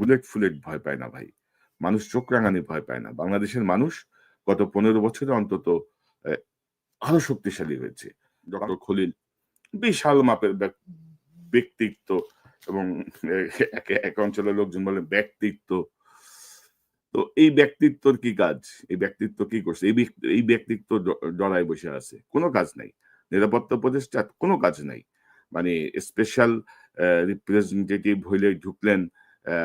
Bullet folate ভয় পায় না ভাই। মানুষ চোখ রাঙানি ভয় পায় না। বাংলাদেশের মানুষ গত ১৫ বছরে অন্তত অ্যা আরো শক্তিশালী হয়েছে। ডক্টর খলিল বিশাল মাপের ব্যক্তিত্ব এবং এক অঞ্চলের লোকজন বলে ব্যক্তিত্ব। তো এই ব্যক্তিত্বর কি কাজ? এই ব্যক্তিত্ব কি করছে? এই ব্যক্তিত্ব ডরায় বসে আছে। কোন কাজ নাই। নিরাপত্তা উপদেষ্টা কোন কাজ নাই। মানে স্পেশাল রিপ্রেজেন্টেটিভ হইলে ঢুকলেন অ্যা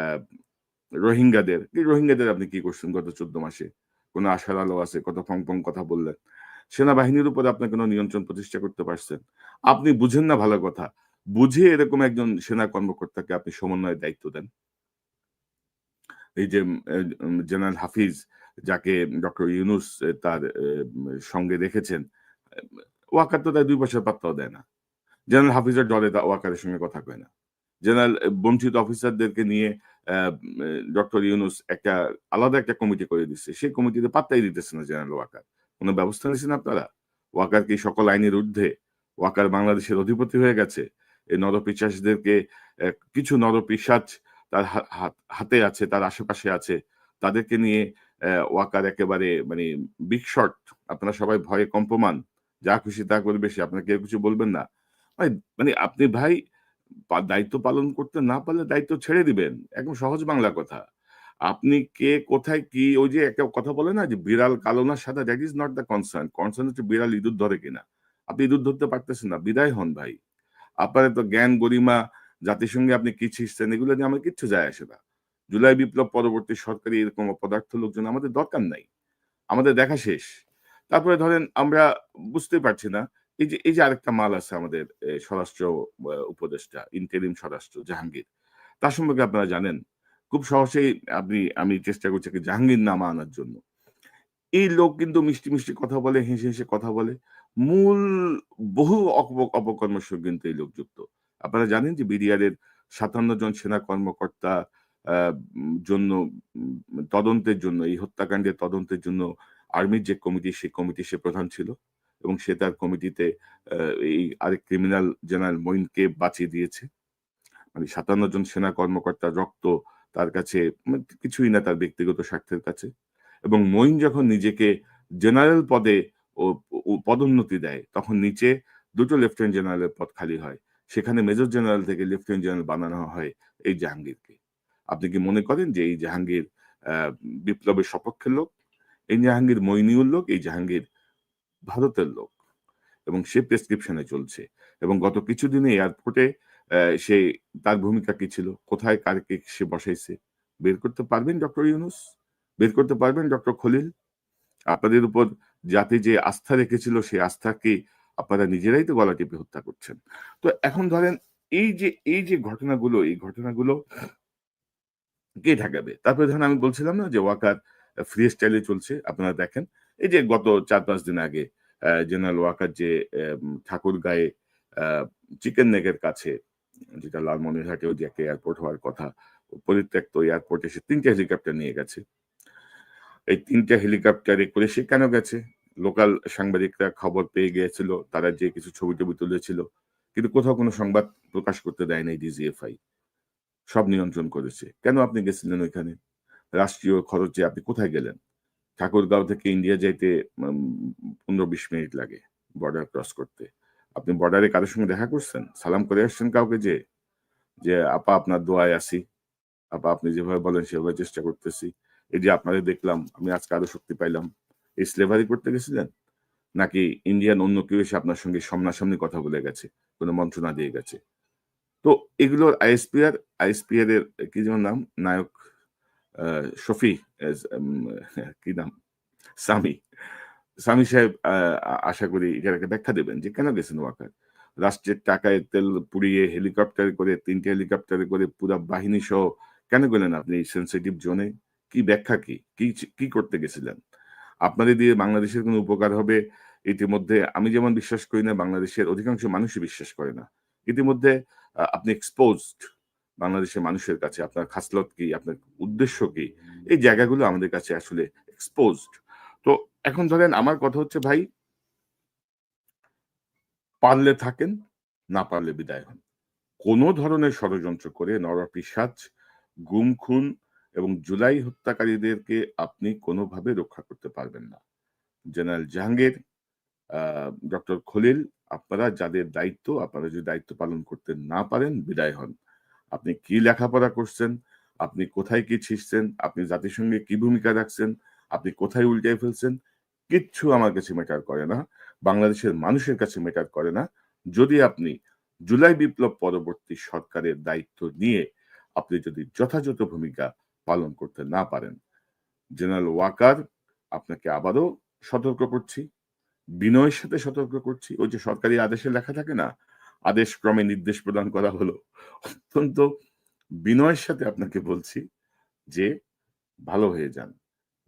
রোহিঙ্গাদের। এই রোহিঙ্গাদের আপনি কি করছেন গত ১৪ মাসে? কোন আশার আলো আছে? কত ফং কথা বললেন। সেনাবাহিনীর উপরে আপনার কোন নিয়ন্ত্রণ প্রতিষ্ঠা করতে পারছেন? আপনি বুঝেন না ভালো কথা। বুঝে এরকম একজন সেনা কর্মকর্তাকে আপনি সমন্বয়ের দায়িত্ব দেন। এই যে জেনারেল হাফিজ যাকে ডক্টর ইউনূস তার সঙ্গে রেখেছেন, ওয়াকার তো তার ২ পয়সার পাত্তাও দেয় না। জেনারেল হাফিজের ডরে ওয়াকারের সঙ্গে কথা কয় না। জেনারেল বঞ্চিত অফিসারদেরকে নিয়ে ডক্টর ইউনূস আলাদা একটা কমিটি করে দিচ্ছে। সেই কমিটিতে পাত্তাই দিতেছে না জেনারেল ওয়াকার। কোন ব্যবস্থা নিয়েছেন আপনারা? ওয়াকার কি সকল আইনের ঊর্ধ্বে? ওয়াকার বাংলাদেশের অধিপতি হয়ে গেছে? এই নরপিশাচদেরকে কিছু নরপিশাচ তার হাতে আছে, তার আশেপাশে আছে। তাদেরকে নিয়ে ওয়াকার একেবারে মানে বিগ শট। আপনারা সবাই ভয়ে কম্পমান। যা খুশি তা করবে সে। আপনারা কেউ কিছু বলবেন না। ভাই মানে আপনি ভাই দায়িত্ব পালন করতে না পারলে দায়িত্ব ছেড়ে দিবেন। একদম সহজ বাংলা কথা। আপনি কে, কোথায় কি ওই যে একটা কথা বলে না যে বিড়াল কালো না সাদা that is not the concern. Concern হচ্ছে বিড়াল ইঁদুর ধরে কিনা। আপনি ইঁদুর ধরতে পারতেছেন না। বিদায় হন ভাই। আপনার এত জ্ঞান গরিমা, জাতিসংঘে আপনি কি ছিঁড়ছেন এগুলো নিয়ে আমার কিচ্ছু যায় আসে না। জুলাই বিপ্লব পরবর্তী সরকারি এরকম অপদার্থ লোকজন আমাদের দরকার নাই। আমাদের দেখা শেষ। তারপরে ধরেন আমরা বুঝতেই পারছি না এই যে আরেকটা মাল আছে আমাদের স্বরাষ্ট্র উপদেষ্টা ইন্টারিম স্বরাষ্ট্র জাহাঙ্গীর। তার সম্পর্কে আপনারা জানেন। খুব সহজেই আমি চেষ্টা করছি জাহাঙ্গীর নামা আনার জন্য। এই লোক কিন্তু মিষ্টি কথা বলে, হেসে কথা বলে। মূল বহু অপকর্মের সঙ্গে কিন্তু এই লোক যুক্ত। আপনারা জানেন যে বিডিআর-এর ৫৭ জন সেনা কর্মকর্তা আ জন্য তদন্তের জন্য এই হত্যাকাণ্ডের তদন্তের জন্য আর্মির যে কমিটি, সেই কমিটির সে প্রধান ছিল এবং সে তার কমিটিতে আ এই আরেক ক্রিমিনাল জেনারেল মঈনকে বাঁচিয়ে দিয়েছে। মানে ৫৭ জন সেনা কর্মকর্তার রক্ত তার কাছে কিছুই না তার ব্যক্তিগত স্বার্থের কাছে। এবং মঈন যখন নিজেকে জেনারেল পদে ও পদোন্নতি দেয়, তখন নিচে ২ টো লেফটেন্যান্ট জেনারেলের পদ খালি হয়। সেখানে মেজর জেনারেল থেকে লেফটেন্যান্ট জেনারেল বানানো হয় এই জাহাঙ্গীরকে। আপনি কি মনে করেন যে এই জাহাঙ্গীর আ বিপ্লবের সপক্ষের লোক? এই জাহাঙ্গীর মইনীয় লোক, এই জাহাঙ্গীর ভারতের লোক। এবং সে প্রেসক্রিপশনে চলছে। এবং গত কিছুদিনে এয়ারপোর্টে সে তার ভূমিকা কি ছিল? কোথায় কাকে সে বসাইছে? বের করতে পারবেন ডক্টর ইউনূস? বের করতে পারবেন ডক্টর খলিল? আপনাদের উপর জাতি যে আস্থা রেখেছিল সেই আস্থাকে আপনারা নিজেরাই তো গলা টিপে হত্যা করছেন। তো এখন ধরেন এই যে ঘটনাগুলো, এই ঘটনাগুলো কে ঠেকাবে? তারপরে ধরেন আমি বলছিলাম না যে ওয়াকার ফ্রি স্টাইলে চলছে। আপনারা দেখেন। এই যে গত ৪-৫ দিন আগে জেনারেল ওয়াকার যে ঠাকুরগাঁয়ে আ চিকেন নেকের কাছে যেটা লালমনিরহাটে ওই যে একটা এয়ারপোর্ট হওয়ার কথা, পরিত্যক্ত এয়ারপোর্টে সে ৩ টা হেলিকপ্টার নিয়ে গেছে। এই ৩ টা হেলিকপ্টারে করে সে কেন গেছে? লোকাল সাংবাদিকরা খবর পেয়ে গিয়েছিল। তারা যেয়ে কিছু ছবি-টবি তুলেছিল। কিন্তু কোথাও কোনো সংবাদ প্রকাশ করতে দেয় নাই ডিজিএফআই। সব নিয়ন্ত্রণ করেছে। কেন আপনি গেছিলেন ওইখানে? রাষ্ট্রীয় খরচে আপনি কোথায় গেলেন? ঠাকুরগাঁও থেকে ইন্ডিয়া যাইতে ১৫-২০ মিনিট লাগে বর্ডার ক্রস করতে। আপনি বর্ডারে কারো সঙ্গে দেখা করছেন? সালাম করে আসছেন কাউকে যেয়ে? যে, "আপা আপনার দোয়ায় আছি। আপা আপনি যেভাবে বলেন সেভাবে চেষ্টা করতেছি। এই যে আপনারে দেখলাম, আমি আজকে আরো শক্তি পাইলাম।" এই স্লেভারি করতে গেছিলেন? নাকি ইন্ডিয়ান অন্য কেউ এসে আপনার সঙ্গে সামনাসামনি কথা বলে গেছে? কোন মন্ত্রণা দিয়ে গেছে? তো এগুলোর আইএসপিআর এর কি যেন নাম? নায়ক আ শফি কি নাম? সামি। সামি সাহেব আশা করি এটার একটা ব্যাখ্যা দেবেন যে কেন গেছেন ওয়াকার? রাষ্ট্রের টাকায় তেল পুড়িয়ে হেলিকপ্টারে করে ৩ টে হেলিকপ্টারে করে পুরা বাহিনী সহ কেন গেলেন আপনি এই সেনসিটিভ জোনে? কি ব্যাখ্যা কি? কি করতে গেছিলেন? আপনাদের দিয়ে বাংলাদেশের কোন উপকার হবে ইতিমধ্যে আমি যেমন বিশ্বাস করি না, বাংলাদেশের অধিকাংশ মানুষই বিশ্বাস করে না। ইতিমধ্যে আপনি এক্সপোজড বাংলাদেশের মানুষের কাছে। আপনার খাসলত কি? আপনার উদ্দেশ্য কি? এই জায়গাগুলো আমাদের কাছে আসলে এক্সপোজড। তো এখন ধরেন আমার কথা হচ্ছে ভাই, পারলে থাকেন, না পারলে বিদায় হন। কোন ধরনের ষড়যন্ত্র করে নরপিশাচ গুম খুন এবং জুলাই হত্যাকারীদেরকে আপনি কোনোভাবে রক্ষা করতে পারবেন না। জেনারেল জাহাঙ্গীর, ডক্টর খলিল, আপনারা যাদের দায়িত্ব, আপনারা যদি দায়িত্ব পালন করতে না পারেন, বিদায় হন। আপনি কি লেখাপড়া করছেন, আপনি কোথায় কি ছিঁড়ছেন, আপনি জাতিসংঘে কি ভূমিকা রাখছেন, আপনি কোথায় উল্টায় ফেলছেন, কিচ্ছু আমার কাছে ম্যাটার করে না। বাংলাদেশের মানুষের কাছে ম্যাটার করে না। যদি আপনি জুলাই বিপ্লব পরবর্তী সরকারের দায়িত্ব নিয়ে আপনি যদি যথাযথ ভূমিকা পালন করতে না পারেন। জেনারেল ওয়াকার, আপনাকে আবারও সতর্ক করছি, বিনয়ের সাথে সতর্ক করছি। ওই যে সরকারি আদেশে লেখা থাকে না? আদেশ ক্রমে নির্দেশ প্রদান করা হলো। অত্যন্ত বিনয়ের সাথে আপনাকে বলছি যে ভালো হয়ে যান।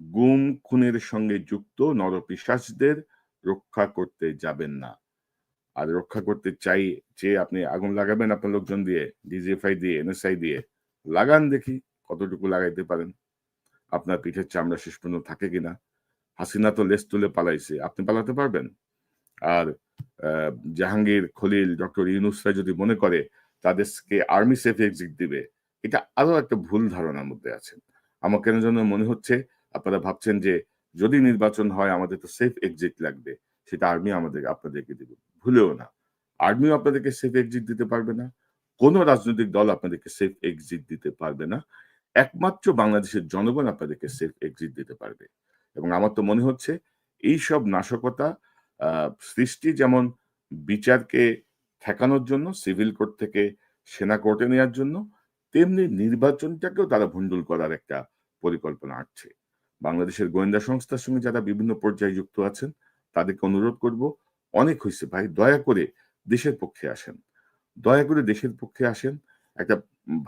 গুম খুনের সঙ্গে যুক্ত নরপিশাচদের রক্ষা করতে যাবেন না। আর রক্ষা করতে চেয়ে আপনি আগুন লাগাবেন আপনার লোকজন দিয়ে, ডিজিএফআই দিয়ে, এনএসআই দিয়ে। লাগান দেখি কতটুকু লাগাইতে পারেন। আপনার পিঠের চামড়া শেষ পর্যন্ত থাকে কিনা। হাসিনা তো লেজ তুলে পালাইছে। আপনি পালাতে পারবেন? আর জাহাঙ্গীর, খলিল, ডক্টর ইউনূসরা যদি মনে করে তাদেরকে আর্মি সেফ এক্সিট দিবে, এটা আরো একটা ভুল ধারণার মধ্যে আছেন। আমার কেন যেন মনে হচ্ছে আপনারা ভাবছেন যে যদি নির্বাচন হয় আমাদের তো সেফ এক্সিট লাগবে। সেটা আর্মি আপনাদেরকে দিবে। ভুলেও না। আর্মিও আপনাদেরকে সেফ এক্সিট দিতে পারবে না। কোন রাজনৈতিক দল আপনাদেরকে সেফ এক্সিট দিতে পারবে না। একমাত্র বাংলাদেশের জনগণ আপনাদেরকে সেফ এক্সিট দিতে পারবে। এবং আমার তো মনে হচ্ছে এইসব নাশকতা সৃষ্টি যেমন বিচারকে ঠেকানোর জন্য সিভিল কোর্ট থেকে সেনা কোর্টে নেয়ার জন্য, তেমনি নির্বাচনটাকেও তারা ভণ্ডুল করার একটা পরিকল্পনা আঁটছে। বাংলাদেশের গোয়েন্দা সংস্থার সঙ্গে যারা বিভিন্ন পর্যায়ে যুক্ত আছেন, তাদেরকে অনুরোধ করব, অনেক হইছে ভাই, দয়া করে দেশের পক্ষে আসেন। দয়া করে দেশের পক্ষে আসেন। একটা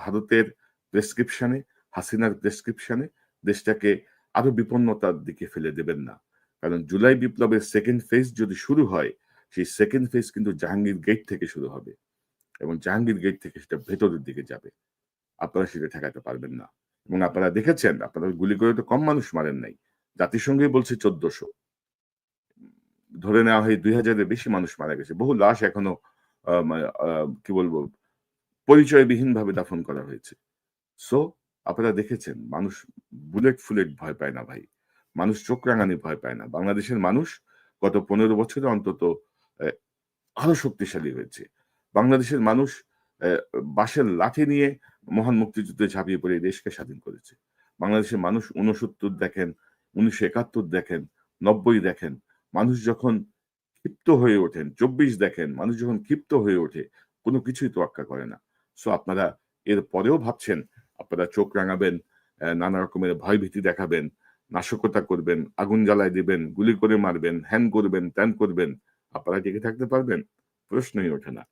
ভারতের প্রেসক্রিপশনে, হাসিনার প্রেসক্রিপশনে দেশটাকে আরো বিপন্নতার দিকে ফেলে দেবেন না। কারণ জুলাই বিপ্লবের সেকেন্ড ফেজ যদি শুরু হয়, সেই সেকেন্ড ফেজ কিন্তু জাহাঙ্গীর গেট থেকে শুরু হবে এবং জাহাঙ্গীর গেট থেকে সেটা ভেতরের দিকে যাবে। আপনারা সেটা ঠেকাতে পারবেন না। এবং আপনারা দেখেছেন, আপনারা গুলি করে তো কম মানুষ মারেন নাই। জাতিসংঘই বলছে ১৪০০। ধরে নেওয়া হয় ২,০০০ এর বেশি মানুষ মারা গেছে। বহু লাশ এখনো কি বলবো, পরিচয়বিহীনভাবে দাফন করা হয়েছে। সো আপনারা দেখেছেন মানুষ বুলেট ফুলেট ভয় পায় না ভাই। মানুষ চোখ রাঙানি ভয় পায় না। বাংলাদেশের মানুষ গত ১৫ বছরে অন্তত অ্যা আরো শক্তিশালী হয়েছে। বাংলাদেশের মানুষ বাঁশের লাঠি নিয়ে মহান মুক্তিযুদ্ধে ঝাঁপিয়ে পড়ে এই দেশকে স্বাধীন করেছে। বাংলাদেশের মানুষ ৬৯ দেখেন, ১৯৭১ দেখেন, ৯০ দেখেন। মানুষ যখন ক্ষিপ্ত হয়ে ওঠেন, ২৪ দেখেন, মানুষ যখন ক্ষিপ্ত হয়ে ওঠে, কোন কিছুই তোয়াক্কা করে না। সো আপনারা এর পরেও ভাবছেন আপনারা চোখ রাঙাবেন, নানা রকমের ভয়ভীতি দেখাবেন, নাশকতা করবেন, আগুন জ্বালায় দিবেন, গুলি করে মারবেন, হ্যান করবেন, ত্যান করবেন। আপনারা টিকে থাকতে পারবেন? প্রশ্নই ওঠে না।